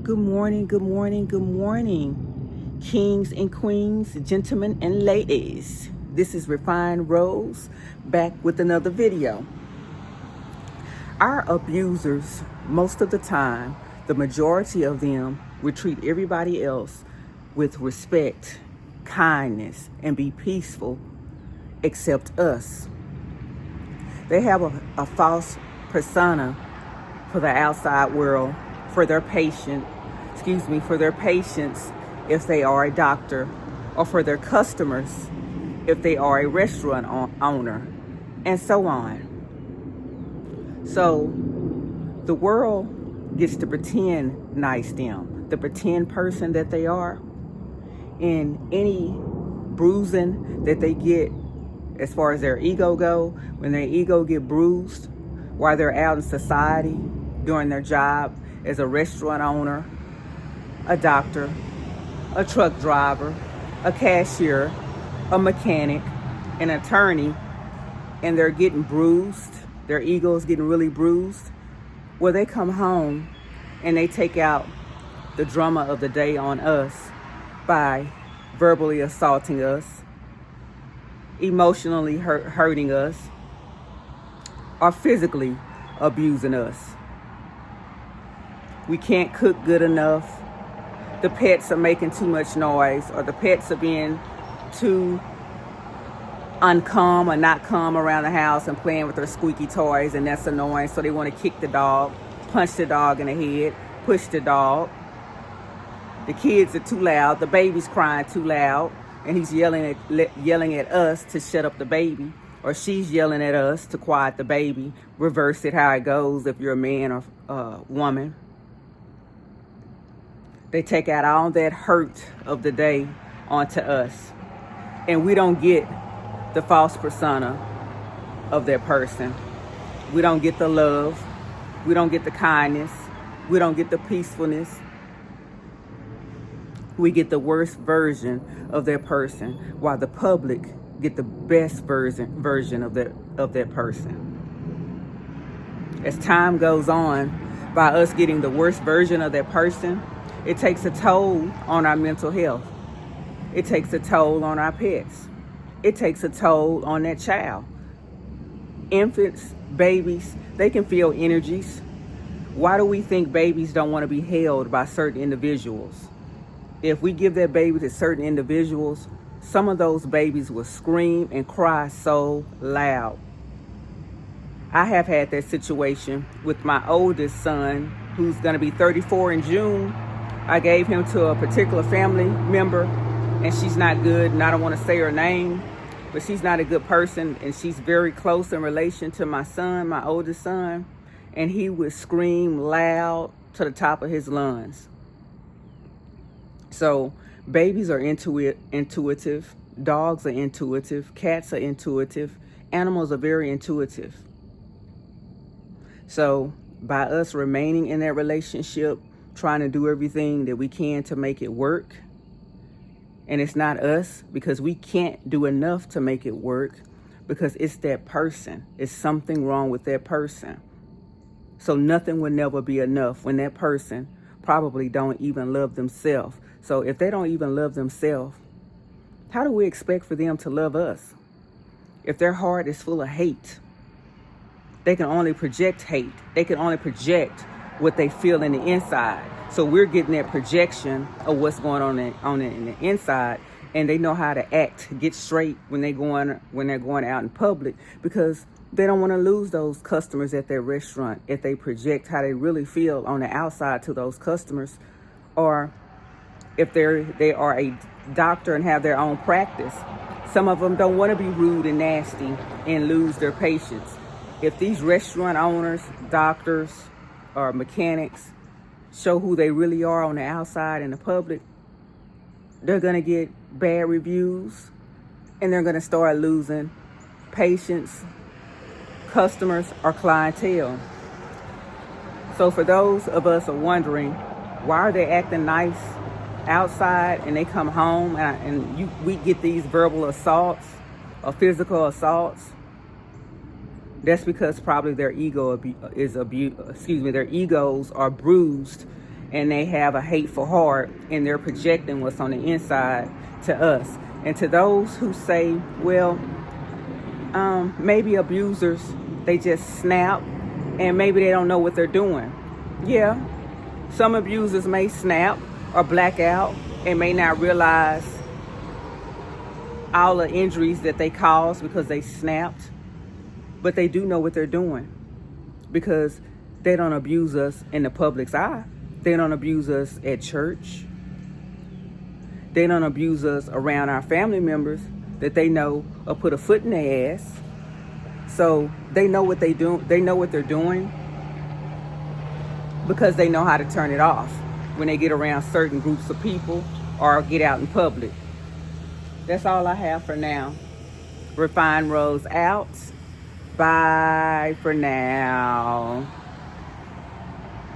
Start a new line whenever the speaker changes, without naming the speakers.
Good morning, good morning, good morning, kings and queens, gentlemen and ladies. This is Refined Rose back with another video. Our abusers, most of the time, the majority of them will treat everybody else with respect, kindness, and be peaceful except us. They have a false persona for the outside world, for their patients if they are a doctor, or for their customers if they are a restaurant owner, and so on. So the world gets to pretend nice them, the pretend person that they are, and any bruising that they get as far as their ego go, when their ego get bruised while they're out in society doing their job as a restaurant owner, a doctor, a truck driver, a cashier, a mechanic, an attorney, and they're getting bruised, their ego's getting really bruised, well, they come home and they take out the drama of the day on us by verbally assaulting us, emotionally hurting us, or physically abusing us. We can't cook good enough. The pets are making too much noise, or the pets are being too uncalm or not calm around the house and playing with their squeaky toys, and that's annoying. So they want to kick the dog, punch the dog in the head, push the dog. The kids are too loud. The baby's crying too loud, and he's yelling at us to shut up the baby, or she's yelling at us to quiet the baby. Reverse it how it goes if you're a man or a woman. They take out all that hurt of the day onto us, and we don't get the false persona of that person. We don't get the love. We don't get the kindness. We don't get the peacefulness. We get the worst version of that person, while the public get the best version of that person. As time goes on, by us getting the worst version of that person, it takes a toll on our mental health. It takes a toll on our pets. It takes a toll on that child. Infants, babies, they can feel energies. Why do we think babies don't want to be held by certain individuals? If we give that baby to certain individuals, some of those babies will scream and cry so loud. I have had that situation with my oldest son, who's going to be 34 in June. I gave him to a particular family member, and she's not good, and I don't want to say her name, but she's not a good person, and she's very close in relation to my son, my oldest son, and he would scream loud to the top of his lungs. So babies are intuitive, dogs are intuitive, cats are intuitive, animals are very intuitive. So by us remaining in that relationship, trying to do everything that we can to make it work, and it's not us, because we can't do enough to make it work, because it's that person. It's something wrong with that person. So nothing will never be enough when that person probably don't even love themselves. So if they don't even love themselves, how do we expect for them to love us? If their heart is full of hate, they can only project hate. They can only project what they feel in the inside. So we're getting that projection of what's going on in the inside, and they know how to act, get straight when they're going out in public, because they don't want to lose those customers at their restaurant if they project how they really feel on the outside to those customers. Or if they are a doctor and have their own practice, some of them don't want to be rude and nasty and lose their patients. If these restaurant owners, doctors, or mechanics show who they really are on the outside in the public, they're going to get bad reviews, and they're going to start losing patients, customers, or clientele. So for those of us who are wondering, why are they acting nice outside and they come home we get these verbal assaults or physical assaults? That's because probably their egos are bruised, and they have a hateful heart, and they're projecting what's on the inside to us. And to those who say, well, maybe abusers, they just snap and maybe they don't know what they're doing. Yeah, some abusers may snap or black out and may not realize all the injuries that they caused because they snapped, but they do know what they're doing because they don't abuse us in the public's eye. They don't abuse us at church. They don't abuse us around our family members that they know or put a foot in their ass. So they know what they do. They know what they're doing because they know how to turn it off when they get around certain groups of people or get out in public. That's all I have for now. Refined Rose out. Bye for now.